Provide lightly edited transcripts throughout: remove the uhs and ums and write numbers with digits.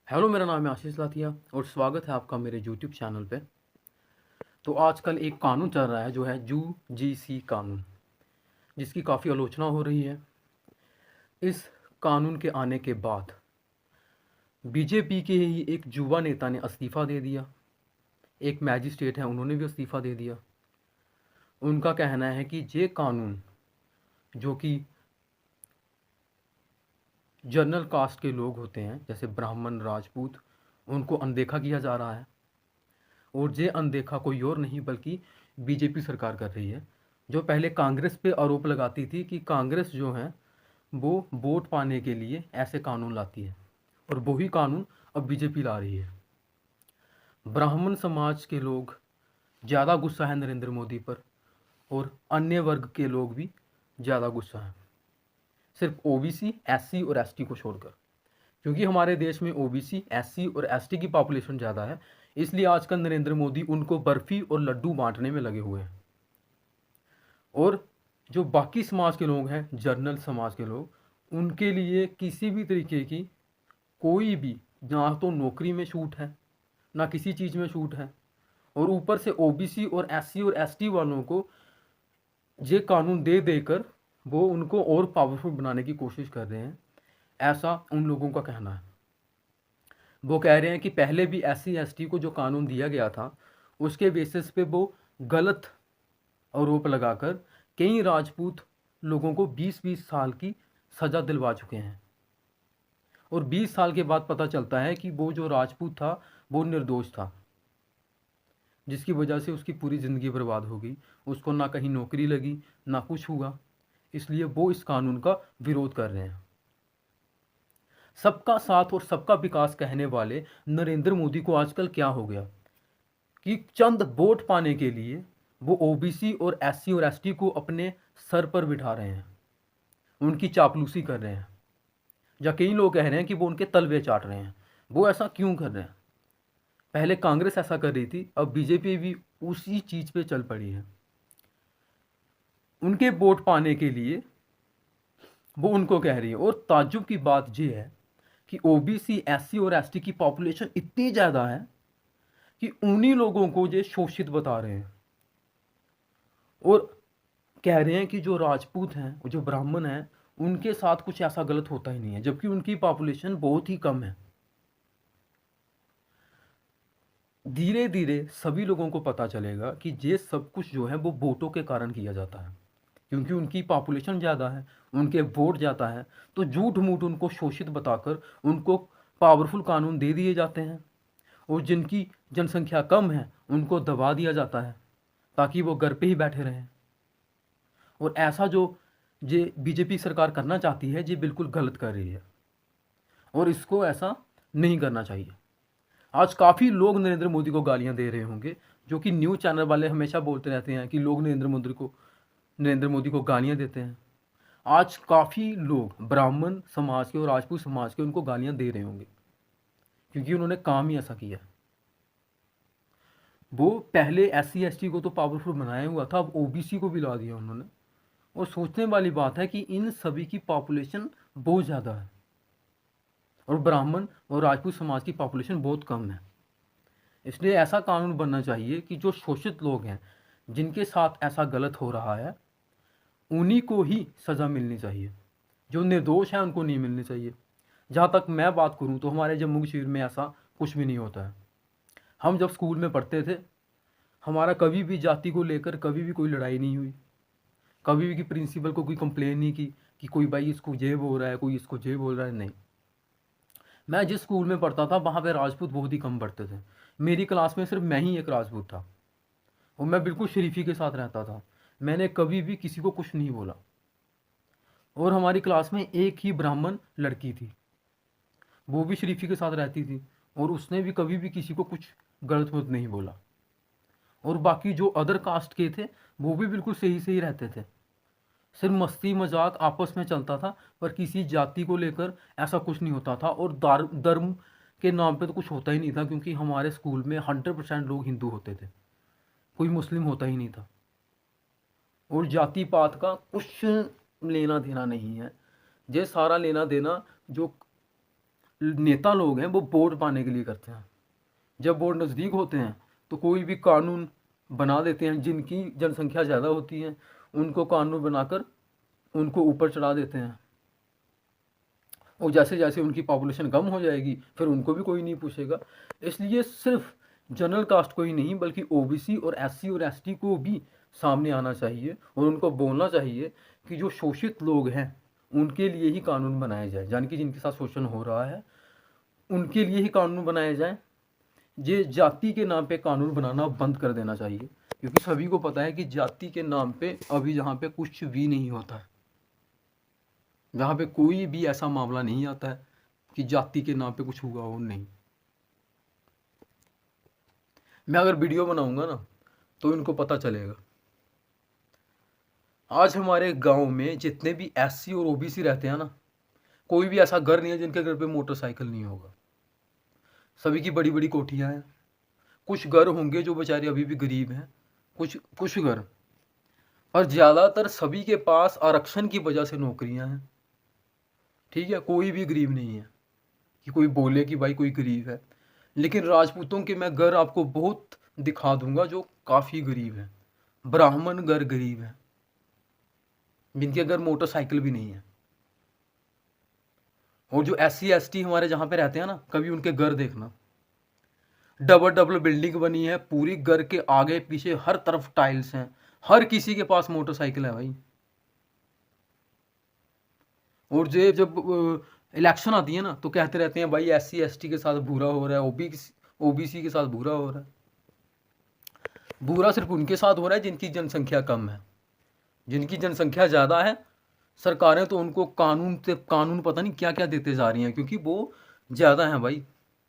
Hello, मेरा नाम है आशीष लाथिया और स्वागत है आपका मेरे यूट्यूब चैनल पे। तो आजकल एक कानून चल रहा है जो है यूजीसी कानून, जिसकी काफ़ी आलोचना हो रही है। इस कानून के आने के बाद बीजेपी के ही एक युवा नेता ने इस्तीफ़ा दे दिया। एक मैजिस्ट्रेट है, उन्होंने भी इस्तीफ़ा दे दिया। उनका कहना है कि ये कानून जो कि जनरल कास्ट के लोग होते हैं जैसे ब्राह्मण, राजपूत, उनको अनदेखा किया जा रहा है। और ये अनदेखा कोई और नहीं बल्कि बीजेपी सरकार कर रही है, जो पहले कांग्रेस पे आरोप लगाती थी कि कांग्रेस जो है वो वोट पाने के लिए ऐसे कानून लाती है, और वही कानून अब बीजेपी ला रही है। ब्राह्मण समाज के लोग ज़्यादा गुस्सा है नरेंद्र मोदी पर, और अन्य वर्ग के लोग भी ज़्यादा गुस्सा है, सिर्फ ओबीसी, एससी और एसटी को छोड़कर। क्योंकि हमारे देश में ओबीसी, एससी और एसटी की पॉपुलेशन ज़्यादा है, इसलिए आजकल नरेंद्र मोदी उनको बर्फ़ी और लड्डू बांटने में लगे हुए हैं। और जो बाकी समाज के लोग हैं, जर्नल समाज के लोग, उनके लिए किसी भी तरीके की कोई भी, ना तो नौकरी में छूट है, ना किसी चीज़ में छूट है। और ऊपर से ओबीसी और एससी और एसटी वालों को ये कानून दे देकर वो उनको और पावरफुल बनाने की कोशिश कर रहे हैं, ऐसा उन लोगों का कहना है। वो कह रहे हैं कि पहले भी एससी एसटी को जो कानून दिया गया था, उसके बेसिस पे वो गलत आरोप लगाकर कई राजपूत लोगों को 20-20 साल की सज़ा दिलवा चुके हैं। और 20 साल के बाद पता चलता है कि वो जो राजपूत था वो निर्दोष था, जिसकी वजह से उसकी पूरी ज़िंदगी बर्बाद हो गई। उसको ना कहीं नौकरी लगी, ना कुछ हुआ। इसलिए वो इस कानून का विरोध कर रहे हैं। सबका साथ और सबका विकास कहने वाले नरेंद्र मोदी को आजकल क्या हो गया कि चंद वोट पाने के लिए वो ओबीसी और एससी और एसटी को अपने सर पर बिठा रहे हैं, उनकी चापलूसी कर रहे हैं, या कई लोग कह रहे हैं कि वो उनके तलवे चाट रहे हैं। वो ऐसा क्यों कर रहे हैं? पहले कांग्रेस ऐसा कर रही थी, अब बीजेपी भी उसी चीज़ पे चल पड़ी है। उनके वोट पाने के लिए वो उनको कह रही है। और ताज्जुब की बात यह है कि ओबीसी, एससी और एसटी की पॉपुलेशन इतनी ज़्यादा है कि उन्हीं लोगों को ये शोषित बता रहे हैं, और कह रहे हैं कि जो राजपूत हैं, जो ब्राह्मण हैं, उनके साथ कुछ ऐसा गलत होता ही नहीं है, जबकि उनकी पॉपुलेशन बहुत ही कम है। धीरे धीरे सभी लोगों को पता चलेगा कि ये सब कुछ जो है वो वोटों के कारण किया जाता है, क्योंकि उनकी पॉपुलेशन ज़्यादा है, उनके वोट ज़्यादा है, तो झूठ मूठ उनको शोषित बताकर उनको पावरफुल कानून दे दिए जाते हैं। और जिनकी जनसंख्या कम है उनको दबा दिया जाता है ताकि वो घर पे ही बैठे रहें। और ऐसा जो ये बीजेपी सरकार करना चाहती है, ये बिल्कुल गलत कर रही है, और इसको ऐसा नहीं करना चाहिए। आज काफ़ी लोग नरेंद्र मोदी को गालियां दे रहे होंगे, जो कि न्यूज़ चैनल वाले हमेशा बोलते रहते हैं कि लोग नरेंद्र मोदी को गालियां देते हैं। आज काफ़ी लोग ब्राह्मण समाज के और राजपूत समाज के उनको गालियां दे रहे होंगे, क्योंकि उन्होंने काम ही ऐसा किया। वो पहले एससी एसटी को तो पावरफुल बनाया हुआ था, अब ओबीसी को भी ला दिया उन्होंने। और सोचने वाली बात है कि इन सभी की पॉपुलेशन बहुत ज़्यादा है, और ब्राह्मण और राजपूत समाज की पॉपुलेशन बहुत कम है। इसलिए ऐसा कानून बनना चाहिए कि जो शोषित लोग हैं, जिनके साथ ऐसा गलत हो रहा है, उन्हीं को ही सज़ा मिलनी चाहिए। जो निर्दोष हैं उनको नहीं मिलनी चाहिए। जहाँ तक मैं बात करूँ तो हमारे जम्मू कश्मीर में ऐसा कुछ भी नहीं होता है। हम जब स्कूल में पढ़ते थे, हमारा कभी भी जाति को लेकर कभी भी कोई लड़ाई नहीं हुई। कभी भी कि प्रिंसिपल को कोई कंप्लेन नहीं की कि कोई भाई इसको ये बोल रहा है, कोई इसको ये बोल रहा है, नहीं। मैं जिस स्कूल में पढ़ता था वहाँ पे राजपूत बहुत ही कम पढ़ते थे। मेरी क्लास में सिर्फ मैं ही एक राजपूत था, और मैं बिल्कुल शरीफी के साथ रहता था। मैंने कभी भी किसी को कुछ नहीं बोला। और हमारी क्लास में एक ही ब्राह्मण लड़की थी, वो भी शरीफी के साथ रहती थी, और उसने भी कभी भी किसी को कुछ गलत वलत नहीं बोला। और बाकी जो अदर कास्ट के थे वो भी बिल्कुल सही सही रहते थे। सिर्फ मस्ती मजाक आपस में चलता था, पर किसी जाति को लेकर ऐसा कुछ नहीं होता था। और धर्म के नाम पे तो कुछ होता ही नहीं था, क्योंकि हमारे स्कूल में 100% लोग हिंदू होते थे, कोई मुस्लिम होता ही नहीं था। और जाति पात का कुछ लेना देना नहीं है। ये सारा लेना देना जो नेता लोग हैं वो वोट पाने के लिए करते हैं। जब वोट नज़दीक होते हैं तो कोई भी कानून बना देते हैं, जिनकी जनसंख्या ज़्यादा होती है उनको कानून बनाकर उनको ऊपर चढ़ा देते हैं, और जैसे जैसे उनकी पॉपुलेशन कम हो जाएगी फिर उनको भी कोई नहीं पूछेगा। इसलिए सिर्फ जनरल कास्ट को ही नहीं बल्कि ओबीसी और एससी और एसटी को भी सामने आना चाहिए और उनको बोलना चाहिए कि जो शोषित लोग हैं उनके लिए ही कानून बनाए जाए, यानी कि जिनके साथ शोषण हो रहा है उनके लिए ही कानून बनाए जाए। ये जाति के नाम पे कानून बनाना बंद कर देना चाहिए, क्योंकि सभी को पता है कि जाति के नाम पे अभी यहाँ पे कुछ भी नहीं होता है। जहाँ पे कोई भी ऐसा मामला नहीं आता है कि जाति के नाम पे कुछ हुआ हो, नहीं। मैं अगर वीडियो बनाऊंगा ना तो इनको पता चलेगा। आज हमारे गांव में जितने भी एससी और ओबीसी रहते हैं ना, कोई भी ऐसा घर नहीं है जिनके घर पे मोटरसाइकिल नहीं होगा। सभी की बड़ी बड़ी कोठियां हैं। कुछ घर होंगे जो बेचारे अभी भी गरीब हैं, कुछ घर, और ज़्यादातर सभी के पास आरक्षण की वजह से नौकरियां हैं। ठीक है, कोई भी गरीब नहीं है कि कोई बोले कि भाई कोई गरीब है। लेकिन राजपूतों के मैं घर आपको बहुत दिखा दूंगा जो काफ़ी गरीब है। ब्राह्मण घर गरीब है, जिनके घर मोटरसाइकिल भी नहीं है। और जो एससी एसटी हमारे जहाँ पे रहते हैं ना, कभी उनके घर देखना, डबल डबल बिल्डिंग बनी है पूरी, घर के आगे पीछे हर तरफ टाइल्स हैं, हर किसी के पास मोटरसाइकिल है भाई। और जो जब इलेक्शन आती है ना तो कहते रहते हैं भाई एससी एसटी के साथ बुरा हो रहा है, ओबीसी के साथ बुरा हो रहा है। बुरा सिर्फ उनके साथ हो रहा है जिनकी जनसंख्या कम है। जिनकी जनसंख्या ज़्यादा है सरकारें तो उनको कानून पता नहीं क्या क्या देते जा रही हैं, क्योंकि वो ज़्यादा हैं भाई,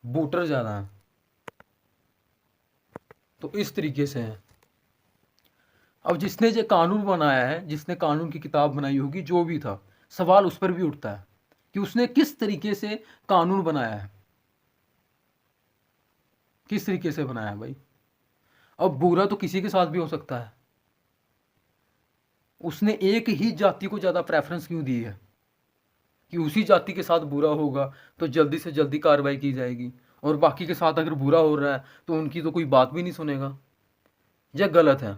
वोटर ज़्यादा हैं। तो इस तरीके से है। अब जिसने ये कानून बनाया है, जिसने कानून की किताब बनाई होगी, जो भी था, सवाल उस पर भी उठता है कि उसने किस तरीके से कानून बनाया है, किस तरीके से बनाया है भाई। अब बुरा तो किसी के साथ भी हो सकता है। उसने एक ही जाति को ज़्यादा प्रेफरेंस क्यों दी है कि उसी जाति के साथ बुरा होगा तो जल्दी से जल्दी कार्रवाई की जाएगी, और बाकी के साथ अगर बुरा हो रहा है तो उनकी तो कोई बात भी नहीं सुनेगा। यह गलत है।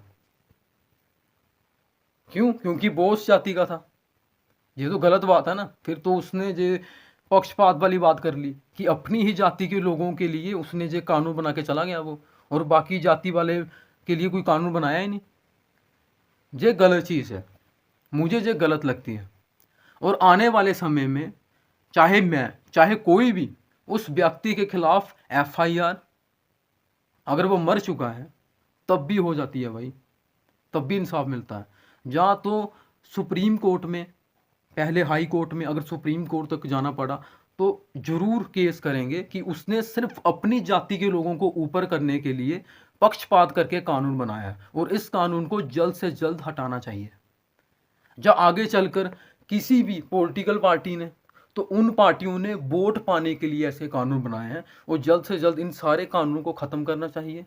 क्यों? क्योंकि वो उस जाति का था। ये तो गलत बात है ना। फिर तो उसने ये पक्षपात वाली बात कर ली कि अपनी ही जाति के लोगों के लिए उसने ये कानून बना के चला गया वो, और बाकी जाति वाले के लिए कोई कानून बनाया ही नहीं। ये गलत चीज़ है, मुझे ये गलत लगती है। और आने वाले समय में चाहे मैं चाहे कोई भी उस व्यक्ति के खिलाफ एफआईआर, अगर वो मर चुका है तब भी हो जाती है भाई, तब भी इंसाफ मिलता है। जहाँ तो सुप्रीम कोर्ट में, पहले हाई कोर्ट में, अगर सुप्रीम कोर्ट तक जाना पड़ा तो जरूर केस करेंगे कि उसने सिर्फ अपनी जाति के लोगों को ऊपर करने के लिए पक्षपात करके कानून बनाया है, और इस कानून को जल्द से जल्द हटाना चाहिए। जब आगे चलकर किसी भी पॉलिटिकल पार्टी ने, तो उन पार्टियों ने वोट पाने के लिए ऐसे कानून बनाए हैं, और जल्द से जल्द इन सारे कानूनों को ख़त्म करना चाहिए।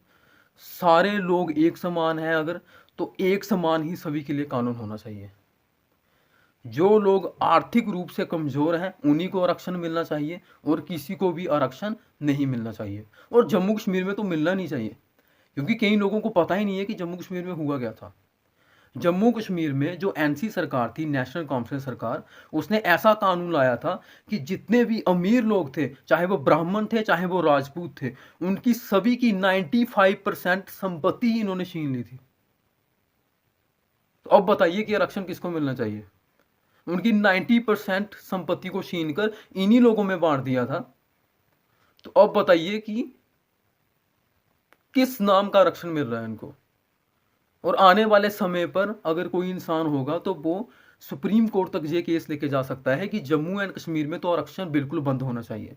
सारे लोग एक समान हैं अगर, तो एक समान ही सभी के लिए कानून होना चाहिए। जो लोग आर्थिक रूप से कमज़ोर हैं उन्हीं को आरक्षण मिलना चाहिए, और किसी को भी आरक्षण नहीं मिलना चाहिए। और जम्मू कश्मीर में तो मिलना नहीं चाहिए, क्योंकि कई लोगों को पता ही नहीं है कि जम्मू कश्मीर में हुआ क्या था। जम्मू कश्मीर में जो एनसी सरकार थी, नेशनल कॉन्फ्रेंस सरकार, उसने ऐसा कानून लाया था कि जितने भी अमीर लोग थे, चाहे वो ब्राह्मण थे चाहे वो राजपूत थे, उनकी सभी की 95% संपत्ति ही इन्होंने छीन ली थी। तो अब बताइए कि आरक्षण किसको मिलना चाहिए? उनकी 90% संपत्ति को छीन कर इन्हीं लोगों में बांट दिया था। तो अब बताइए कि किस नाम का आरक्षण मिल रहा है इनको। और आने वाले समय पर अगर कोई इंसान होगा तो वो सुप्रीम कोर्ट तक ये केस लेके जा सकता है कि जम्मू एंड कश्मीर में तो आरक्षण बिल्कुल बंद होना चाहिए।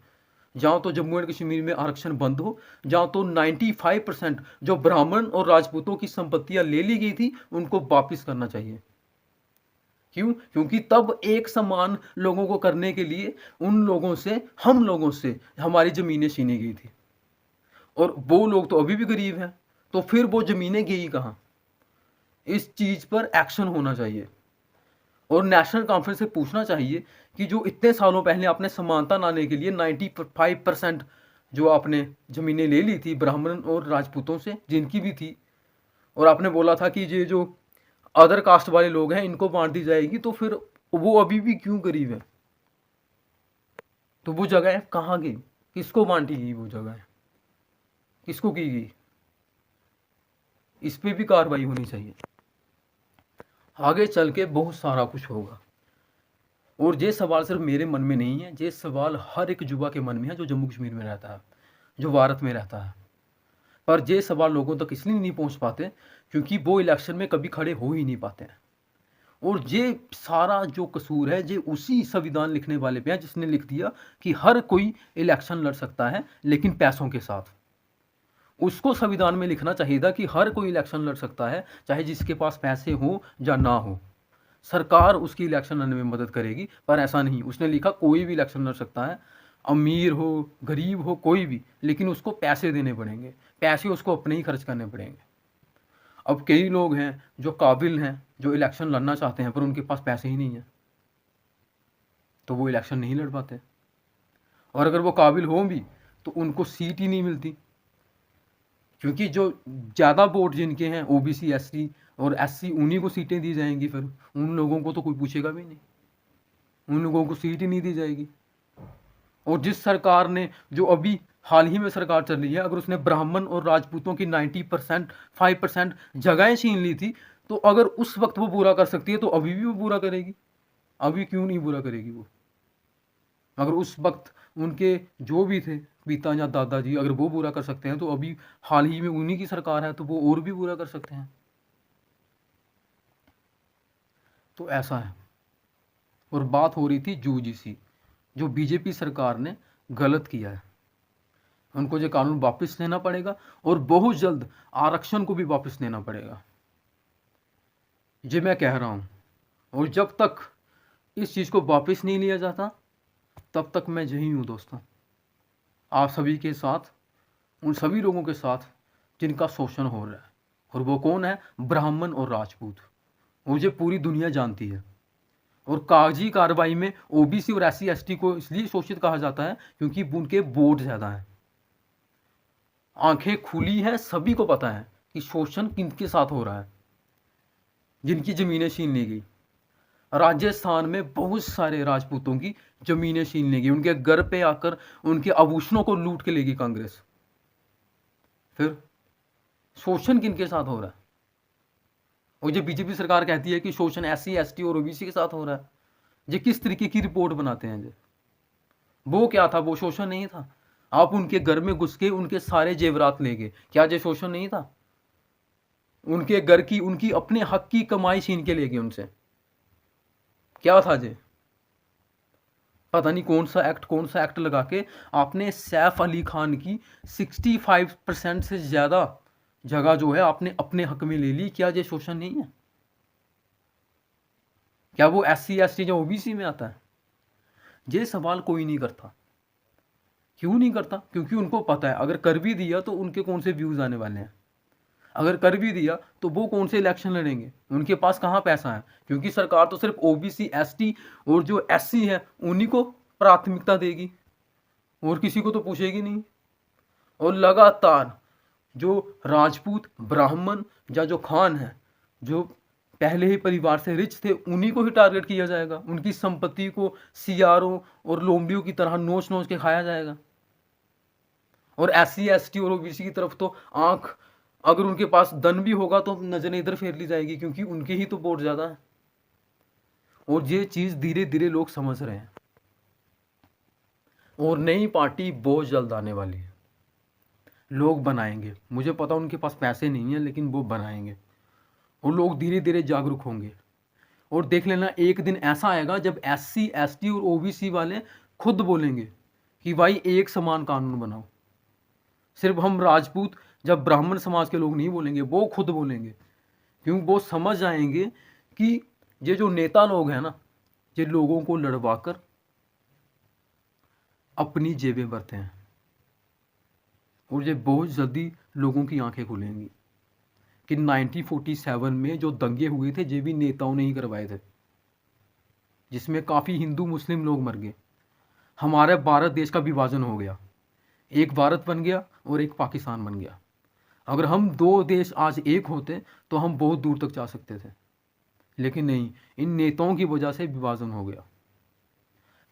जहाँ तो जम्मू एंड कश्मीर में आरक्षण बंद हो, जहाँ तो 95% जो ब्राह्मण और राजपूतों की संपत्तियां ले ली गई थी उनको वापस करना चाहिए। क्यों? क्योंकि तब एक समान लोगों को करने के लिए उन लोगों से, हम लोगों से हमारी ज़मीनें छीनी गई थी, और वो लोग तो अभी भी गरीब हैं, तो फिर वो ज़मीनें गई कहाँ? इस चीज़ पर एक्शन होना चाहिए। और नेशनल कॉन्फ्रेंस से पूछना चाहिए कि जो इतने सालों पहले आपने समानता लाने के लिए 95% जो आपने ज़मीनें ले ली थी ब्राह्मण और राजपूतों से, जिनकी भी थी, और आपने बोला था कि ये जो अदर कास्ट वाले लोग हैं इनको बांट दी जाएगी, तो फिर वो अभी भी क्यों गरीब है? तो वो जगह कहाँ गई? किसको बांटी गई वो जगह? किसको की गई? इस पे भी कार्रवाई होनी चाहिए। आगे चल के बहुत सारा कुछ होगा, और ये सवाल सिर्फ मेरे मन में नहीं है, ये सवाल हर एक युवा के मन में है जो जम्मू कश्मीर में रहता है, जो भारत में रहता है। पर ये सवाल लोगों तक इसलिए नहीं पहुंच पाते क्योंकि वो इलेक्शन में कभी खड़े हो ही नहीं पाते हैं। और ये सारा जो कसूर है ये उसी संविधान लिखने वाले पे है जिसने लिख दिया कि हर कोई इलेक्शन लड़ सकता है लेकिन पैसों के साथ। उसको संविधान में लिखना चाहिए था कि हर कोई इलेक्शन लड़ सकता है, चाहे जिसके पास पैसे हो या ना हो, सरकार उसकी इलेक्शन लड़ने में मदद करेगी। पर ऐसा नहीं, उसने लिखा कोई भी इलेक्शन लड़ सकता है, अमीर हो गरीब हो कोई भी, लेकिन उसको पैसे देने पड़ेंगे, पैसे उसको अपने ही खर्च करने पड़ेंगे। अब कई लोग हैं जो काबिल हैं, जो इलेक्शन लड़ना चाहते हैं, पर उनके पास पैसे ही नहीं है, तो वो इलेक्शन नहीं लड़ पाते। और अगर वो काबिल हों भी तो उनको सीट ही नहीं मिलती, क्योंकि जो ज़्यादा वोट जिनके हैं ओबीसी एसटी और एससी, उन्हीं को सीटें दी जाएंगी। फिर उन लोगों को तो कोई पूछेगा भी नहीं, उन लोगों को सीट ही नहीं दी जाएगी। और जिस सरकार ने, जो अभी हाल ही में सरकार चल रही है, अगर उसने ब्राह्मण और राजपूतों की 90% 5% जगहें छीन ली थी, तो अगर उस वक्त वो पूरा कर सकती है तो अभी भी वो पूरा करेगी। अभी क्यों नहीं पूरा करेगी वो? अगर उस वक्त उनके जो भी थे पिता या दादाजी, अगर वो पूरा कर सकते हैं तो अभी हाल ही में उन्हीं की सरकार है तो वो और भी पूरा कर सकते हैं। तो ऐसा है। और बात हो रही थी यूजीसी, जो बीजेपी सरकार ने गलत किया है, उनको ये कानून वापस लेना पड़ेगा और बहुत जल्द आरक्षण को भी वापस लेना पड़ेगा, ये मैं कह रहा हूँ। और जब तक इस चीज़ को वापस नहीं लिया जाता तब तक मैं यही हूँ दोस्तों, आप सभी के साथ, उन सभी लोगों के साथ जिनका शोषण हो रहा है। और वो कौन है? ब्राह्मण और राजपूत। मुझे पूरी दुनिया जानती है। और कागजी कार्रवाई में ओबीसी और एससी एसटी को इसलिए शोषित कहा जाता है क्योंकि उनके वोट ज़्यादा हैं। आंखें खुली हैं, सभी को पता है कि शोषण किनके साथ हो रहा है। जिनकी ज़मीनें छीन ली गई, राजस्थान में बहुत सारे राजपूतों की ज़मीनें छीन ली गई, उनके घर पे आकर उनके आभूषणों को लूट के लेगी कांग्रेस। फिर शोषण किनके साथ हो रहा है? और जो बीजेपी सरकार कहती है कि शोषण एससी एसटी और ओबीसी के साथ हो रहा है, ये किस तरीके की रिपोर्ट बनाते हैं? ये वो क्या था? वो शोषण नहीं था? आप उनके घर में घुस के उनके सारे जेवरात ले गए, क्या ये शोषण नहीं था? उनके घर की, उनकी अपने हक की कमाई छीन के ले गए उनसे, क्या था ये? पता नहीं कौन सा एक्ट लगा के आपने सैफ अली खान की 65% से ज़्यादा जगह जो है आपने अपने हक में ले ली। क्या ये शोषण नहीं है? क्या वो एससी एसटी जो ओबीसी में आता है? ये सवाल कोई नहीं करता। क्यों नहीं करता? क्योंकि उनको पता है अगर कर भी दिया तो उनके कौन से व्यूज़ आने वाले हैं, अगर कर भी दिया तो वो कौन से इलेक्शन लड़ेंगे, उनके पास कहाँ पैसा है? क्योंकि सरकार तो सिर्फ ओबीसी एसटी और जो एससी है उन्हीं को प्राथमिकता देगी और किसी को तो पूछेगी नहीं। और लगातार जो राजपूत, ब्राह्मण या जो खान है, जो पहले ही परिवार से रिच थे, उन्हीं को ही टारगेट किया जाएगा, उनकी संपत्ति को सियारों और लोमड़ियों की तरह नोच नोच के खाया जाएगा। और एससी एसटी और ओबीसी की तरफ तो आंख, अगर उनके पास धन भी होगा तो नजरें इधर फेर ली जाएगी क्योंकि उनके ही तो वोट ज़्यादा है। और ये चीज़ धीरे धीरे लोग समझ रहे हैं। और नई पार्टी बहुत जल्द आने वाली है, लोग बनाएंगे, मुझे पता उनके पास पैसे नहीं है लेकिन वो बनाएंगे और लोग धीरे धीरे जागरूक होंगे। और देख लेना, एक दिन ऐसा आएगा जब एससी एसटी और ओबीसी वाले खुद बोलेंगे कि भाई एक समान कानून बनाओ। सिर्फ हम राजपूत, जब ब्राह्मण समाज के लोग नहीं बोलेंगे, वो खुद बोलेंगे, क्योंकि वो समझ जाएंगे कि ये जो नेता लोग हैं ना, ये लोगों को लड़वा कर अपनी जेबें भरते हैं। और ये बहुत जल्दी लोगों की आंखें खुलेंगी कि 1947 में जो दंगे हुए थे ये भी नेताओं ने ही करवाए थे। जिसमें काफ़ी हिंदू मुस्लिम लोग मर गए। हमारे भारत देश का विभाजन हो गया, एक भारत बन गया और एक पाकिस्तान बन गया। अगर हम दो देश आज एक होते तो हम बहुत दूर तक जा सकते थे, लेकिन नहीं, इन नेताओं की वजह से विभाजन हो गया।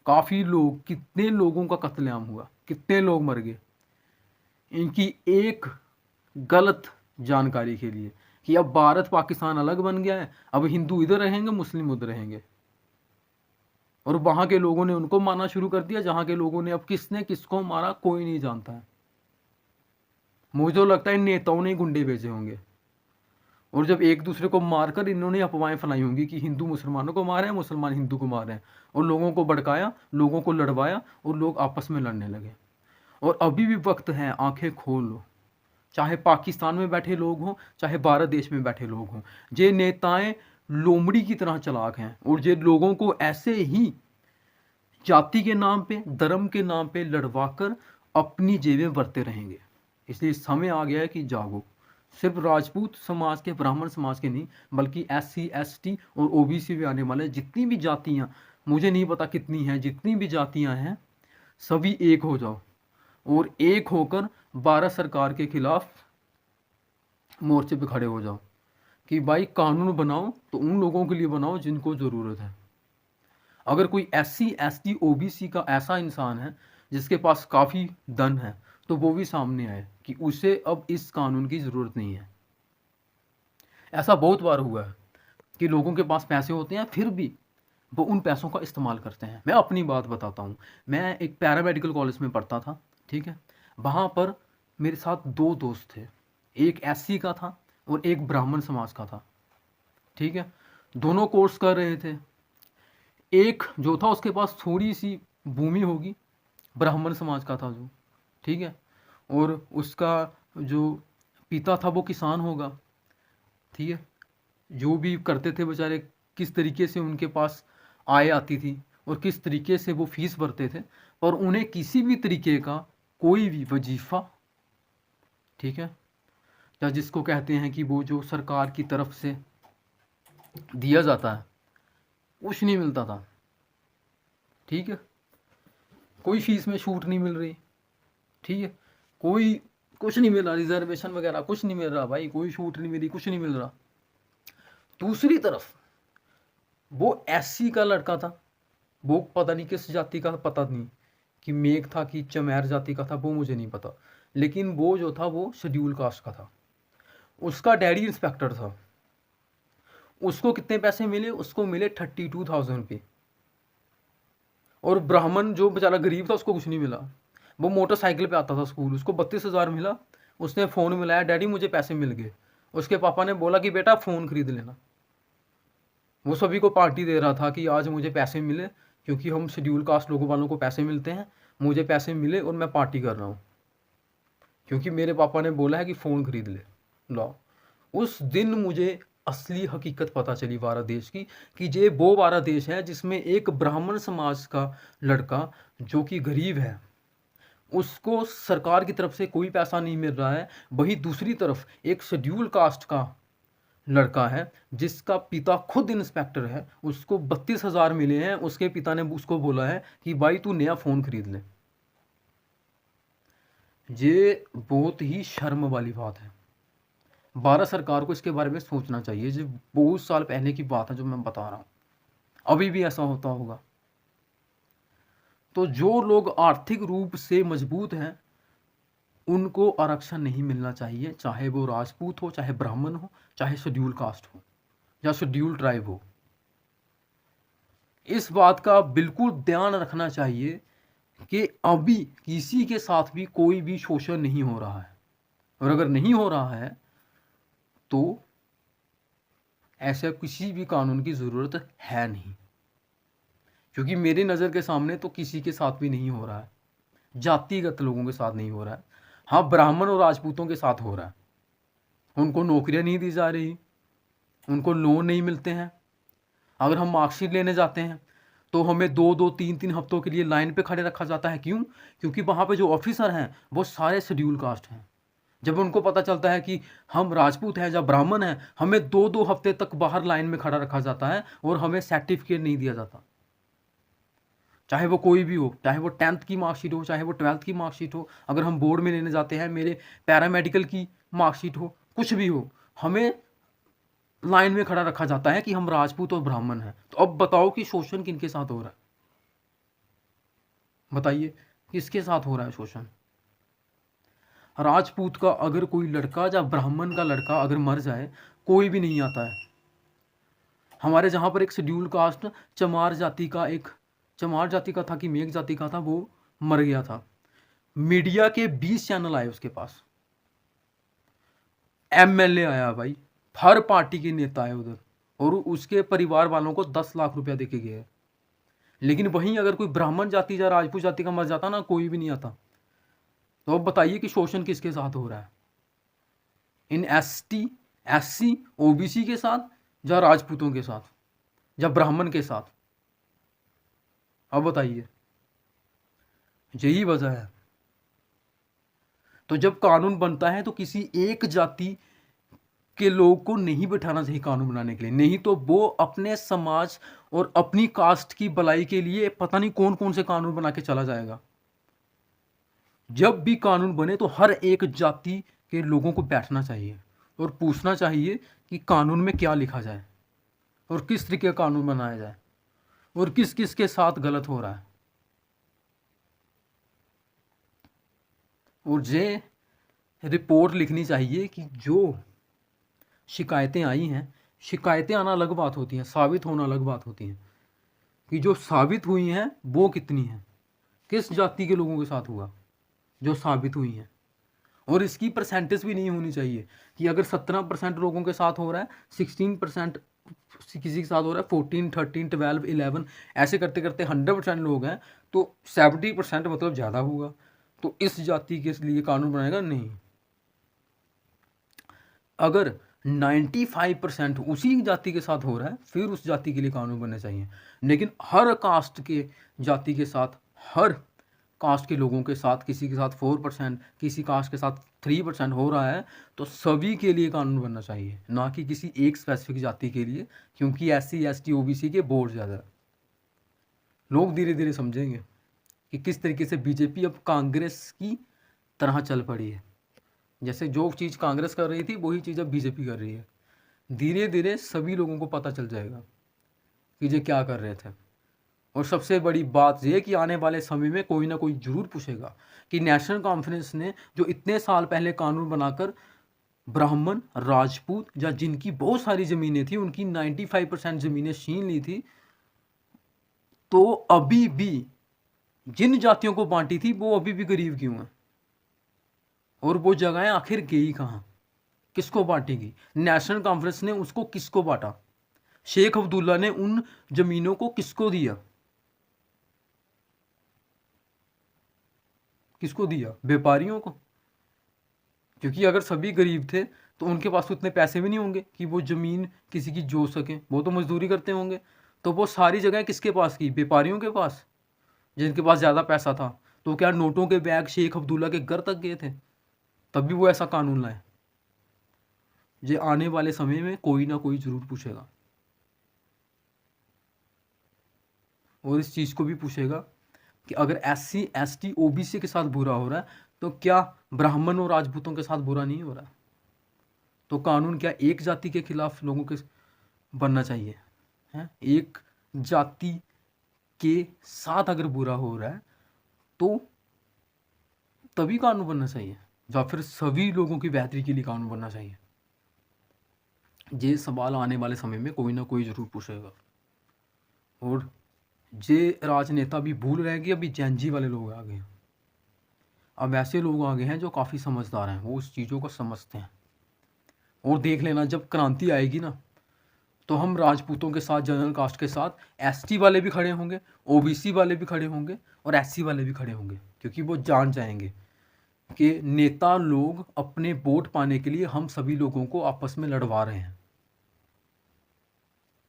काफ़ी लोग, कितने लोगों का कत्लेआम हुआ, कितने लोग मर गए इनकी एक गलत जानकारी के लिए कि अब भारत पाकिस्तान अलग बन गया है, अब हिंदू इधर रहेंगे मुस्लिम उधर रहेंगे। और वहां के लोगों ने उनको मारना शुरू कर दिया, जहां के लोगों ने, अब किसने किसको मारा कोई नहीं जानता है। मुझे तो लगता है इन नेताओं ने गुंडे भेजे होंगे, और जब एक दूसरे को मारकर इन्होंने अफवाहें फैलाई होंगी कि हिंदू मुसलमानों को मारे हैं, मुसलमान हिंदू को मारे हैं, और लोगों को भड़काया, लोगों को लड़वाया और लोग आपस में लड़ने लगे। और अभी भी वक्त है, आंखें खोल लो, चाहे पाकिस्तान में बैठे लोग हों, चाहे भारत देश में बैठे लोग हों। ये नेताएं लोमड़ी की तरह चालाक हैं, और ये लोगों को ऐसे ही जाति के नाम पे, धर्म के नाम पे लड़वाकर अपनी जेबें भरते रहेंगे। इसलिए समय आ गया है कि जागो। सिर्फ राजपूत समाज के, ब्राह्मण समाज के नहीं, बल्कि SC ST और OBC में आने वाले जितनी भी जातियां, मुझे नहीं पता कितनी हैं, जितनी भी जातियां हैं, सभी एक हो जाओ और एक होकर भारत सरकार के खिलाफ मोर्चे पे खड़े हो जाओ कि भाई कानून बनाओ तो उन लोगों के लिए बनाओ जिनको ज़रूरत है। अगर कोई SC ST OBC का ऐसा इंसान है जिसके पास काफ़ी धन है, तो वो भी सामने आए कि उसे अब इस कानून की ज़रूरत नहीं है। ऐसा बहुत बार हुआ है कि लोगों के पास पैसे होते हैं, फिर भी वो उन पैसों का इस्तेमाल करते हैं। मैं अपनी बात बताता हूँ। मैं एक पैरामेडिकल कॉलेज में पढ़ता था, ठीक है। वहाँ पर मेरे साथ दो दोस्त थे, एक SC का था और एक ब्राह्मण समाज का था, ठीक है। दोनों कोर्स कर रहे थे। एक जो था उसके पास थोड़ी सी भूमि होगी, ब्राह्मण समाज का था जो, ठीक है, और उसका जो पिता था वो किसान होगा, ठीक है। जो भी करते थे बेचारे, किस तरीके से उनके पास आय आती थी और किस तरीके से वो फीस भरते थे, और उन्हें किसी भी तरीके का कोई भी वजीफ़ा, ठीक है, या जिसको कहते हैं कि वो जो सरकार की तरफ से दिया जाता है, कुछ नहीं मिलता था, ठीक है। कोई फीस में छूट नहीं मिल रही, ठीक है, कोई कुछ नहीं मिल रहा, रिजर्वेशन वगैरह कुछ नहीं मिल रहा भाई, कोई छूट नहीं मिली, कुछ नहीं मिल रहा। दूसरी तरफ वो SC का लड़का था, वो पता नहीं किस जाति का, पता नहीं कि मेघ था कि चमैर जाति का था, वो मुझे नहीं पता, लेकिन वो जो था वो शेड्यूल कास्ट का था। उसका डैडी इंस्पेक्टर था। उसको कितने पैसे मिले? उसको मिले 32,000 रुपये। और ब्राह्मण जो बेचारा गरीब था उसको कुछ नहीं मिला। वो मोटरसाइकिल पे आता था स्कूल, उसको 32,000 मिला। उसने फ़ोन मिलाया, डैडी मुझे पैसे मिल गए। उसके पापा ने बोला कि बेटा फ़ोन खरीद लेना। वो सभी को पार्टी दे रहा था कि आज मुझे पैसे मिले, क्योंकि हम शेड्यूल कास्ट लोगों वालों को पैसे मिलते हैं, मुझे पैसे मिले और मैं पार्टी कर रहा हूँ, क्योंकि मेरे पापा ने बोला है कि फ़ोन खरीद ले। लो, उस दिन मुझे असली हकीकत पता चली भारत देश की, कि ये वो भारत देश है जिसमें एक ब्राह्मण समाज का लड़का जो कि गरीब है, उसको सरकार की तरफ से कोई पैसा नहीं मिल रहा है। वहीं दूसरी तरफ एक शेड्यूल कास्ट का लड़का है जिसका पिता खुद इंस्पेक्टर है, उसको 32,000 मिले हैं। उसके पिता ने उसको बोला है कि भाई तू नया फ़ोन खरीद ले। ये बहुत ही शर्म वाली बात है। भारत सरकार को इसके बारे में सोचना चाहिए। जो बहुत साल पहले की बात है जो मैं बता रहा हूँ, अभी भी ऐसा होता होगा। तो जो लोग आर्थिक रूप से मजबूत हैं उनको आरक्षण नहीं मिलना चाहिए, चाहे वो राजपूत हो, चाहे ब्राह्मण हो, चाहे शेड्यूल कास्ट हो या शेड्यूल ट्राइब हो। इस बात का बिल्कुल ध्यान रखना चाहिए कि अभी किसी के साथ भी कोई भी शोषण नहीं हो रहा है, और अगर नहीं हो रहा है तो ऐसा किसी भी कानून की ज़रूरत है नहीं, क्योंकि मेरी नज़र के सामने तो किसी के साथ भी नहीं हो रहा है, जातिगत लोगों के साथ नहीं हो रहा है। हाँ, ब्राह्मण और राजपूतों के साथ हो रहा है। उनको नौकरियां नहीं दी जा रही, उनको लोन नहीं मिलते हैं। अगर हम मार्कशीट लेने जाते हैं तो हमें 2-2 3-3 हफ्तों के लिए लाइन पे खड़े रखा जाता है। क्यों? क्योंकि वहाँ पे जो ऑफिसर हैं वो सारे शेड्यूल कास्ट हैं। जब उनको पता चलता है कि हम राजपूत हैं या ब्राह्मण हैं, हमें 2-2 हफ्ते तक बाहर लाइन में खड़ा रखा जाता है और हमें सर्टिफिकेट नहीं दिया जाता। चाहे वो कोई भी हो, चाहे वो 10th की मार्कशीट हो, चाहे वो 12th की मार्कशीट हो, अगर हम बोर्ड में लेने जाते हैं, मेरे पैरामेडिकल की मार्कशीट हो, कुछ भी हो, हमें लाइन में खड़ा रखा जाता है कि हम राजपूत और ब्राह्मण हैं। तो अब बताओ कि शोषण किनके साथ हो रहा है? बताइए किसके साथ हो रहा है शोषण? राजपूत का अगर कोई लड़का या ब्राह्मण का लड़का अगर मर जाए, कोई भी नहीं आता है। हमारे जहाँ पर एक शेड्यूल कास्ट चमार जाति का था कि मेघ जाति का था, वो मर गया था। मीडिया के 20 चैनल आए उसके पास, एमएलए आया भाई, हर पार्टी के नेता आए उधर, और उसके परिवार वालों को 10 लाख रुपया देके गए। लेकिन वहीं अगर कोई ब्राह्मण जाति या राजपूत जाति का मर जाता ना, कोई भी नहीं आता। तो अब बताइए कि शोषण किसके साथ हो रहा है? इन एसटी, एससी, ओबीसी के साथ, या राजपूतों के साथ, या ब्राह्मण के साथ? अब बताइए, यही वजह है। तो जब कानून बनता है तो किसी एक जाति के लोग को नहीं बिठाना चाहिए कानून बनाने के लिए, नहीं तो वो अपने समाज और अपनी कास्ट की भलाई के लिए पता नहीं कौन कौन से कानून बना के चला जाएगा। जब भी कानून बने तो हर एक जाति के लोगों को बैठना चाहिए और पूछना चाहिए कि कानून में क्या लिखा जाए और किस तरीके का कानून बनाया जाए और किस किस के साथ गलत हो रहा है। और ये रिपोर्ट लिखनी चाहिए कि जो शिकायतें आई हैं, शिकायतें आना अलग बात होती हैं, साबित होना अलग बात होती है, कि जो साबित हुई हैं वो कितनी हैं, किस जाति के लोगों के साथ हुआ जो साबित हुई हैं। और इसकी परसेंटेज भी नहीं होनी चाहिए कि अगर 17% लोगों के साथ हो रहा है, 16% किसी के साथ हो रहा है, 14, 13, 12, 11, ऐसे करते करते 100% लोग हैं, तो 70% मतलब ज़्यादा होगा। तो इस जाति के लिए कानून बनाएगा नहीं। अगर 95% उसी जाति के साथ हो रहा है, फिर उस जाति के लिए कानून बनने चाहिए। लेकिन हर कास्ट के जाति के साथ, हर कास्ट के लोगों के साथ, किसी के साथ 4%, किसी कास्ट के साथ 3% हो रहा है, तो सभी के लिए कानून बनना चाहिए, ना कि किसी एक स्पेसिफिक जाति के लिए, क्योंकि SC, ST, OBC के वोट ज़्यादा है। लोग धीरे धीरे समझेंगे कि किस तरीके से बीजेपी अब कांग्रेस की तरह चल पड़ी है। जैसे जो चीज़ कांग्रेस कर रही थी वही चीज़ अब बीजेपी कर रही है। धीरे धीरे सभी लोगों को पता चल जाएगा कि ये क्या कर रहे थे। और सबसे बड़ी बात यह कि आने वाले समय में कोई ना कोई जरूर पूछेगा कि नेशनल कॉन्फ्रेंस ने जो इतने साल पहले कानून बनाकर ब्राह्मण, राजपूत या जिनकी बहुत सारी ज़मीनें थी, उनकी 95% ज़मीनें छीन ली थी, तो अभी भी जिन जातियों को बांटी थी वो अभी भी गरीब क्यों हैं? और वो जगहें आखिर गई कहाँ? किसको बांटेगी? नेशनल कॉन्फ्रेंस ने उसको किसको बांटा? शेख अब्दुल्ला ने उन जमीनों को किसको दिया? किसको दिया? व्यापारियों को। क्योंकि अगर सभी गरीब थे तो उनके पास तो इतने पैसे भी नहीं होंगे कि वो ज़मीन किसी की जोत सकें, वो तो मजदूरी करते होंगे। तो वो सारी जगह किसके पास की? व्यापारियों के पास, जिनके पास ज़्यादा पैसा था। तो क्या नोटों के बैग शेख अब्दुल्ला के घर तक गए थे? तब भी वो ऐसा कानून लाए। ये आने वाले समय में कोई ना कोई ज़रूर पूछेगा, और इस चीज़ को भी पूछेगा कि अगर SC, ST, OBC के साथ बुरा हो रहा है तो क्या ब्राह्मण और राजपूतों के साथ बुरा नहीं हो रहा? तो कानून क्या एक जाति के खिलाफ लोगों के बनना चाहिए? हैं, एक जाति के साथ अगर बुरा हो रहा है तो तभी कानून बनना चाहिए, या फिर सभी लोगों की बेहतरी के लिए कानून बनना चाहिए? ये सवाल आने वाले समय में कोई ना कोई ज़रूर पूछेगा। और ये राजनेता भी भूल रहे हैं कि अभी जेनजी वाले लोग आ गए हैं। अब ऐसे लोग आ गए हैं जो काफ़ी समझदार हैं, वो उस चीज़ों को समझते हैं। और देख लेना, जब क्रांति आएगी ना, तो हम राजपूतों के साथ, जनरल कास्ट के साथ ST वाले भी खड़े होंगे, OBC वाले भी खड़े होंगे और SC वाले भी खड़े होंगे, क्योंकि वो जान जाएंगे कि नेता लोग अपने वोट पाने के लिए हम सभी लोगों को आपस में लड़वा रहे हैं।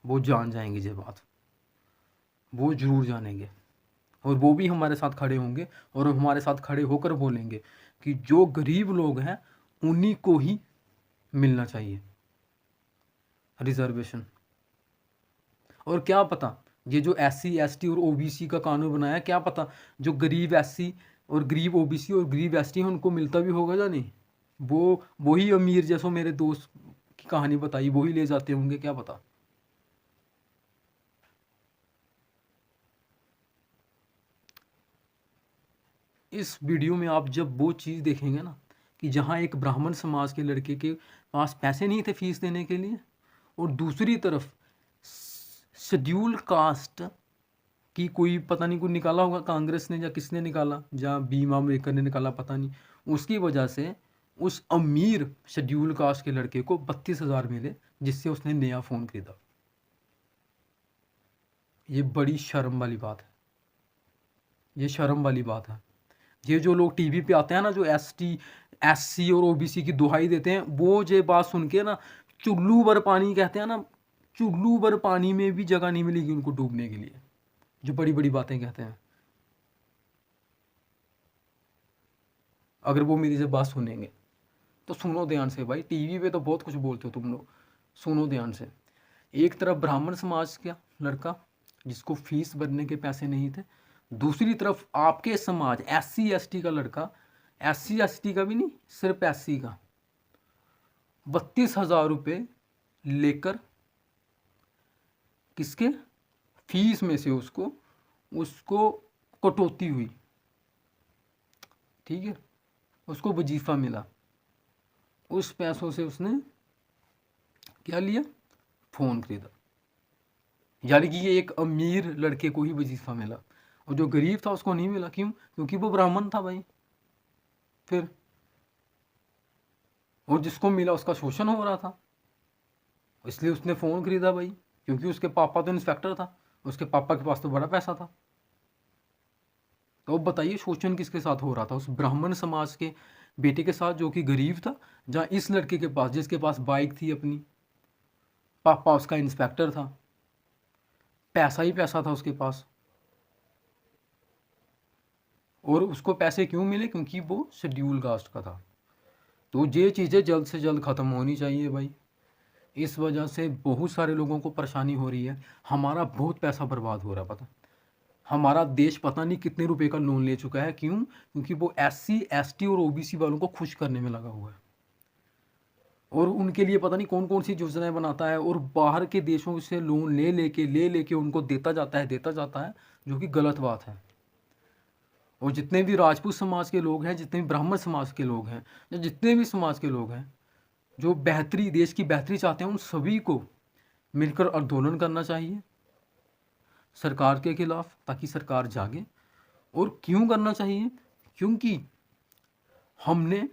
वो जान जाएंगे ये बात, वो जरूर जानेंगे, और वो भी हमारे साथ खड़े होंगे और हमारे साथ खड़े होकर बोलेंगे कि जो गरीब लोग हैं उन्हीं को ही मिलना चाहिए रिजर्वेशन। और क्या पता ये जो SC ST और OBC का कानून बनाया, क्या पता जो गरीब SC और गरीब OBC और गरीब ST हैं उनको मिलता भी होगा या नहीं। वही अमीर जैसो मेरे दोस्त की कहानी बताई वही ले जाते होंगे, क्या पता। इस वीडियो में आप जब वो चीज़ देखेंगे ना कि जहाँ एक ब्राह्मण समाज के लड़के के पास पैसे नहीं थे फीस देने के लिए, और दूसरी तरफ शेड्यूल कास्ट की कोई पता नहीं कोई निकाला होगा कांग्रेस ने या किसने निकाला, या भीमा अम्बेडकर ने निकाला पता नहीं, उसकी वजह से उस अमीर शेड्यूल कास्ट के लड़के को 32,000 मिले जिससे उसने नया फ़ोन खरीदा। ये बड़ी शर्म वाली बात है, ये शर्म वाली बात है। ये जो लोग टीवी पे आते हैं ना, जो ST SC और OBC की दुहाई देते हैं, वो ये बात सुन के ना चुल्लू भर पानी कहते हैं ना, चुल्लू भर पानी में भी जगह नहीं मिलेगी उनको डूबने के लिए, जो बड़ी बड़ी बातें कहते हैं। अगर वो मेरी से बात सुनेंगे तो सुनो ध्यान से भाई, टीवी पे तो बहुत कुछ बोलते हो तुम लोग, सुनो ध्यान से। एक तरफ ब्राह्मण समाज का लड़का जिसको फीस भरने के पैसे नहीं थे, दूसरी तरफ आपके समाज SC ST का लड़का, SC ST का भी नहीं सिर्फ SC का, 32,000 रुपये लेकर किसके फीस में से उसको कटौती हुई, ठीक है, उसको वजीफा मिला, उस पैसों से उसने क्या लिया, फ़ोन खरीदा। यानी कि ये एक अमीर लड़के को ही वजीफा मिला और जो गरीब था उसको नहीं मिला। क्यों? क्योंकि वो ब्राह्मण था भाई। फिर और जिसको मिला उसका शोषण हो रहा था, इसलिए उसने फ़ोन खरीदा भाई, क्योंकि उसके पापा तो इंस्पेक्टर था, उसके पापा के पास तो बड़ा पैसा था। तो अब बताइए शोषण किसके साथ हो रहा था? उस ब्राह्मण समाज के बेटे के साथ जो कि गरीब था, जहाँ इस लड़के के पास जिसके पास बाइक थी अपनी, पापा उसका इंस्पेक्टर था, पैसा ही पैसा था उसके पास। और उसको पैसे क्यों मिले? क्योंकि वो शेड्यूल कास्ट का था। तो ये चीज़ें जल्द से जल्द ख़त्म होनी चाहिए भाई। इस वजह से बहुत सारे लोगों को परेशानी हो रही है, हमारा बहुत पैसा बर्बाद हो रहा है। पता, हमारा देश पता नहीं कितने रुपए का लोन ले चुका है। क्यों? क्योंकि वो SC ST और OBC वालों को खुश करने में लगा हुआ है, और उनके लिए पता नहीं कौन कौन सी योजनाएं बनाता है, और बाहर के देशों से लोन ले लेके उनको देता जाता है, जो कि गलत बात है। और जितने भी राजपूत समाज के लोग हैं, जितने भी ब्राह्मण समाज के लोग हैं, या जितने भी समाज के लोग हैं जो बेहतरी, देश की बेहतरी चाहते हैं, उन सभी को मिलकर आंदोलन करना चाहिए सरकार के खिलाफ, ताकि सरकार जागे। और क्यों करना चाहिए? क्योंकि हमने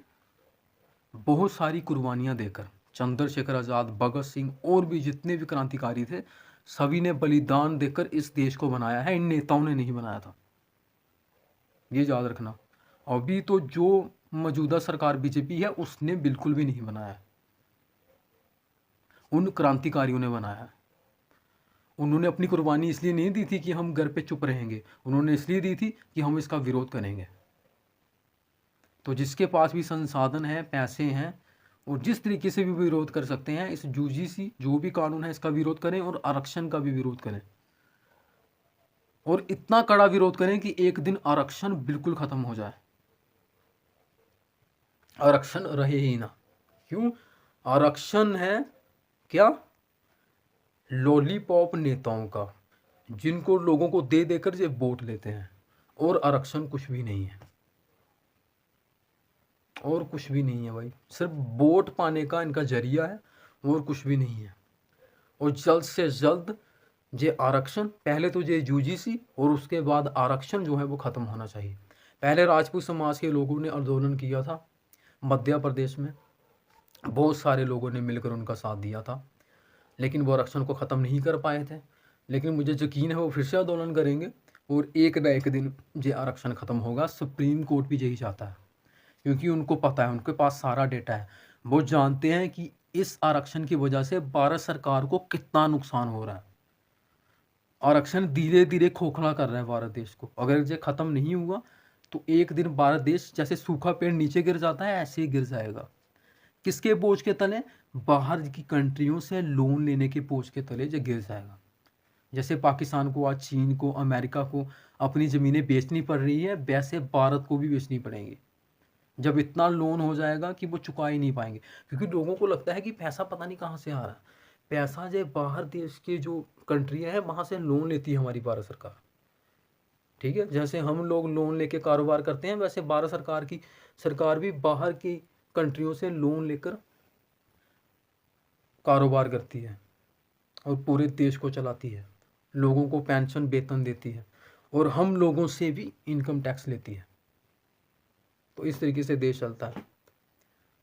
बहुत सारी कुर्बानियां देकर, चंद्रशेखर आज़ाद, भगत सिंह और भी जितने भी क्रांतिकारी थे, सभी ने बलिदान देकर इस देश को बनाया है, इन नेताओं ने नहीं बनाया था, ये याद रखना। अभी तो जो मौजूदा सरकार बीजेपी है उसने बिल्कुल भी नहीं बनाया, उन क्रांतिकारियों ने बनाया है। उन्होंने अपनी कुर्बानी इसलिए नहीं दी थी कि हम घर पे चुप रहेंगे, उन्होंने इसलिए दी थी कि हम इसका विरोध करेंगे। तो जिसके पास भी संसाधन है, पैसे हैं, और जिस तरीके से भी विरोध कर सकते हैं, इस UGC जो भी कानून है इसका विरोध करें, और आरक्षण का भी विरोध करें, और इतना कड़ा विरोध करें कि एक दिन आरक्षण बिल्कुल खत्म हो जाए, आरक्षण रहे ही ना। क्यों? आरक्षण है क्या? लॉलीपॉप नेताओं का, जिनको लोगों को दे देकर ये वोट लेते हैं, और आरक्षण कुछ भी नहीं है, और कुछ भी नहीं है भाई, सिर्फ वोट पाने का इनका जरिया है, और कुछ भी नहीं है। और जल्द से जल्द ये आरक्षण, पहले तो ये UGC और उसके बाद आरक्षण जो है वो ख़त्म होना चाहिए। पहले राजपूत समाज के लोगों ने आंदोलन किया था मध्य प्रदेश में, बहुत सारे लोगों ने मिलकर उनका साथ दिया था, लेकिन वो आरक्षण को ख़त्म नहीं कर पाए थे। लेकिन मुझे यकीन है वो फिर से आंदोलन करेंगे, और एक न एक दिन ये आरक्षण ख़त्म होगा। सुप्रीम कोर्ट भी यही चाहता है, क्योंकि उनको पता है, उनके पास सारा डेटा है, वो जानते हैं कि इस आरक्षण की वजह से भारत सरकार को कितना नुकसान हो रहा है। आरक्षण धीरे धीरे खोखला कर रहा है भारत देश को। अगर ये ख़त्म नहीं हुआ तो एक दिन भारत देश जैसे सूखा पेड़ नीचे गिर जाता है, ऐसे ही गिर जाएगा। किसके बोझ के तले? बाहर की कंट्रियों से लोन लेने के बोझ के तले ये गिर जाएगा। जैसे पाकिस्तान को आज चीन को, अमेरिका को अपनी ज़मीनें बेचनी पड़ रही है, वैसे भारत को भी बेचनी पड़ेंगी। जब इतना लोन हो जाएगा कि वो चुका ही नहीं पाएंगे, क्योंकि लोगों को लगता है कि पैसा पता नहीं कहाँ से आ रहा है। पैसा जो बाहर देश के जो कंट्रियाँ हैं वहाँ से लोन लेती है हमारी भारत सरकार। ठीक है, जैसे हम लोग लोन लेके कारोबार करते हैं, वैसे भारत सरकार भी बाहर की कंट्रियों से लोन लेकर कारोबार करती है और पूरे देश को चलाती है, लोगों को पेंशन वेतन देती है, और हम लोगों से भी इनकम टैक्स लेती है। तो इस तरीके से देश चलता है।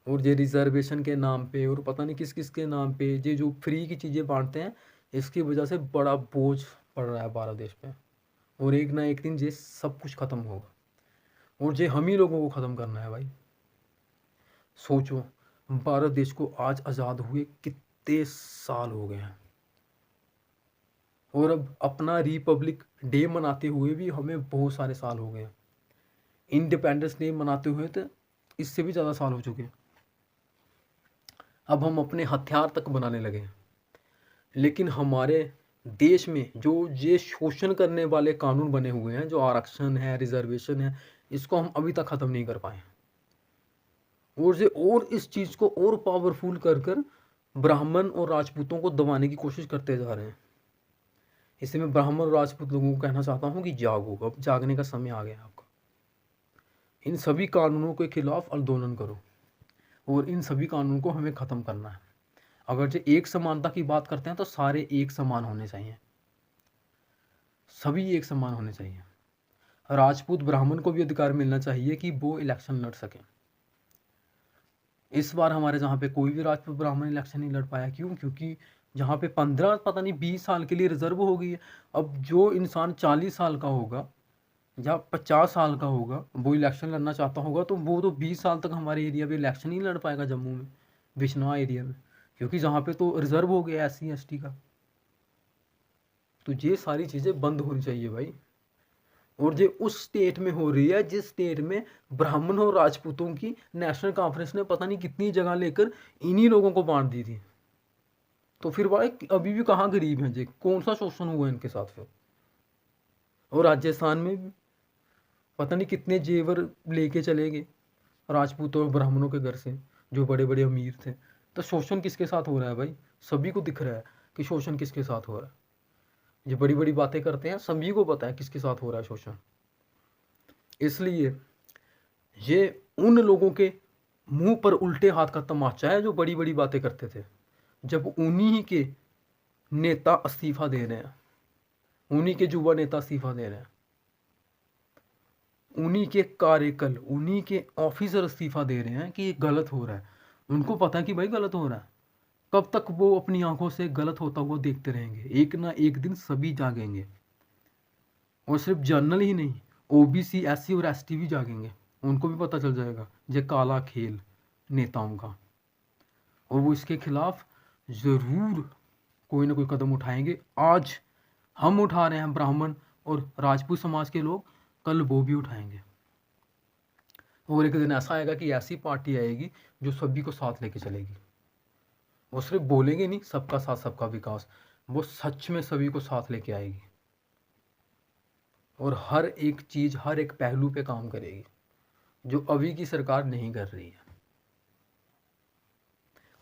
और ये रिजर्वेशन के नाम पे और पता नहीं किस किस के नाम पे ये जो फ्री की चीज़ें बांटते हैं, इसकी वजह से बड़ा बोझ पड़ रहा है भारत देश पे। और एक ना एक दिन ये सब कुछ ख़त्म होगा, और ये हम ही लोगों को ख़त्म करना है भाई। सोचो, भारत देश को आज आज़ाद हुए कितने साल हो गए हैं, और अब अपना रिपब्लिक डे मनाते हुए भी हमें बहुत सारे साल हो गए हैं। इंडिपेंडेंस डे मनाते हुए तो इससे भी ज़्यादा साल हो चुके हैं। अब हम अपने हथियार तक बनाने लगे हैं, लेकिन हमारे देश में जो ये शोषण करने वाले कानून बने हुए हैं, जो आरक्षण है, रिजर्वेशन है, इसको हम अभी तक ख़त्म नहीं कर पाए। और इस चीज़ को और पावरफुल कर ब्राह्मण और राजपूतों को दबाने की कोशिश करते जा रहे हैं। इसलिए मैं ब्राह्मण और राजपूत लोगों को कहना चाहता हूँ कि जागो, अब जागने का समय आ गया है आपका। इन सभी कानूनों के खिलाफ आंदोलन करो, और इन सभी कानूनों को हमें ख़त्म करना है। अगर जो एक समानता की बात करते हैं तो सारे एक समान होने चाहिए, सभी एक समान होने चाहिए। राजपूत ब्राह्मण को भी अधिकार मिलना चाहिए कि वो इलेक्शन लड़ सकें। इस बार हमारे जहाँ पे कोई भी राजपूत ब्राह्मण इलेक्शन नहीं लड़ पाया। क्यों? क्योंकि जहाँ पे 15 पता नहीं 20 साल के लिए रिजर्व हो गई है। अब जो इंसान 40 साल का होगा या 50 साल का होगा, वो इलेक्शन लड़ना चाहता होगा, तो वो तो 20 साल तक हमारे एरिया में इलेक्शन नहीं लड़ पाएगा, जम्मू में, बिश्नोई एरिया में, क्योंकि जहाँ पे तो रिजर्व हो गया SC ST का। तो ये सारी चीज़ें बंद होनी चाहिए भाई। और ये उस स्टेट में हो रही है जिस स्टेट में ब्राह्मण और राजपूतों की नेशनल कॉन्फ्रेंस ने पता नहीं कितनी जगह लेकर इन्हीं लोगों को बांट दी थी। तो फिर भाई अभी भी कहाँ गरीब हैं जी, कौन सा शोषण हुआ इनके साथ फिर? और राजस्थान में भी पता नहीं कितने जेवर लेके चले गए राजपूतों और ब्राह्मणों के घर से, जो बड़े बड़े अमीर थे। तो शोषण किसके साथ हो रहा है भाई? सभी को दिख रहा है कि शोषण किसके साथ हो रहा है। ये बड़ी बड़ी बातें करते हैं, सभी को पता है किसके साथ हो रहा है शोषण। इसलिए ये उन लोगों के मुंह पर उल्टे हाथ का तमाचा है जो बड़ी बड़ी बातें करते थे, जब उन्हीं के नेता इस्तीफा दे रहे हैं, उन्हीं के युवा नेता इस्तीफा दे रहे हैं, उन्हीं के कार्यकल, उन्हीं के ऑफिसर इस्तीफा दे रहे हैं कि ये गलत हो रहा है। उनको पता है कि भाई गलत हो रहा है। कब तक वो अपनी आंखों से गलत होता हुआ देखते रहेंगे? एक ना एक दिन सभी जागेंगे, और सिर्फ जनरल ही नहीं, OBC SC और ST भी जागेंगे। उनको भी पता चल जाएगा ये काला खेल नेताओं का, और वो इसके खिलाफ ज़रूर कोई ना कोई कदम उठाएंगे। आज हम उठा रहे हैं ब्राह्मण और राजपूत समाज के लोग, कल वो भी उठाएंगे। और एक दिन ऐसा आएगा कि ऐसी पार्टी आएगी जो सभी को साथ लेके चलेगी। वो सिर्फ बोलेंगे नहीं सबका साथ सबका विकास, वो सच में सभी को साथ लेके आएगी, और हर एक चीज़, हर एक पहलू पे काम करेगी जो अभी की सरकार नहीं कर रही है।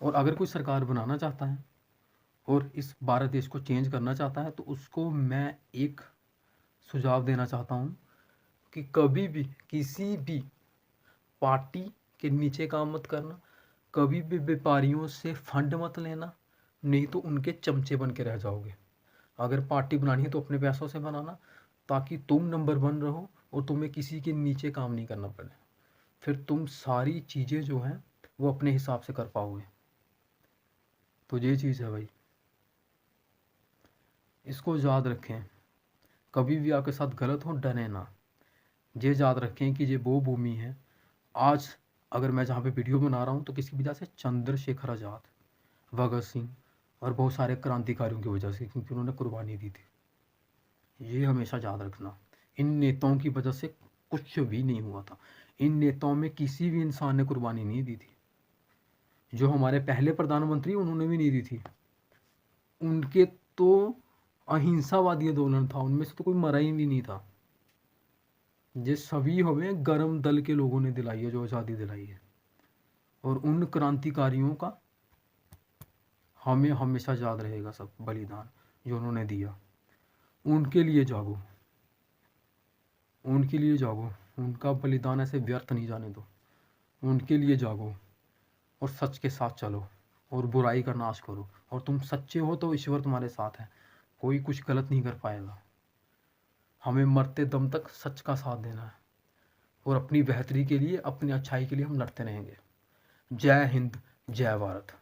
और अगर कोई सरकार बनाना चाहता है और इस भारत देश को चेंज करना चाहता है, तो उसको मैं एक सुझाव देना चाहता हूँ कि कभी भी किसी भी पार्टी के नीचे काम मत करना, कभी भी व्यापारियों से फंड मत लेना, नहीं तो उनके चमचे बन के रह जाओगे। अगर पार्टी बनानी है तो अपने पैसों से बनाना, ताकि तुम नंबर 1 रहो और तुम्हें किसी के नीचे काम नहीं करना पड़े। फिर तुम सारी चीज़ें जो हैं वो अपने हिसाब से कर पाओगे। तो ये चीज़ है भाई, इसको याद रखें। कभी भी आपके साथ गलत हो, डरे ना। ये याद रखें कि ये वो भूमि है। आज अगर मैं जहाँ पे वीडियो बना रहा हूँ तो किसकी वजह से? चंद्रशेखर आज़ाद, भगत सिंह और बहुत सारे क्रांतिकारियों की वजह से, क्योंकि उन्होंने कुर्बानी दी थी। ये हमेशा याद रखना। इन नेताओं की वजह से कुछ भी नहीं हुआ था। इन नेताओं में किसी भी इंसान ने कुर्बानी नहीं दी थी। जो हमारे पहले प्रधानमंत्री, उन्होंने भी नहीं दी थी। उनके तो अहिंसावादी आंदोलन था, उनमें से तो कोई मरा ही भी नहीं था। ये सभी हमें गर्म दल के लोगों ने दिलाई है, जो आज़ादी दिलाई है। और उन क्रांतिकारियों का हमें हमेशा याद रहेगा सब बलिदान जो उन्होंने दिया। उनके लिए जागो, उनके लिए जागो, उनका बलिदान ऐसे व्यर्थ नहीं जाने दो। उनके लिए जागो और सच के साथ चलो और बुराई का नाश करो। और तुम सच्चे हो तो ईश्वर तुम्हारे साथ है, कोई कुछ गलत नहीं कर पाएगा। हमें मरते दम तक सच का साथ देना है और अपनी बेहतरी के लिए, अपनी अच्छाई के लिए हम लड़ते रहेंगे। जय हिंद, जय भारत।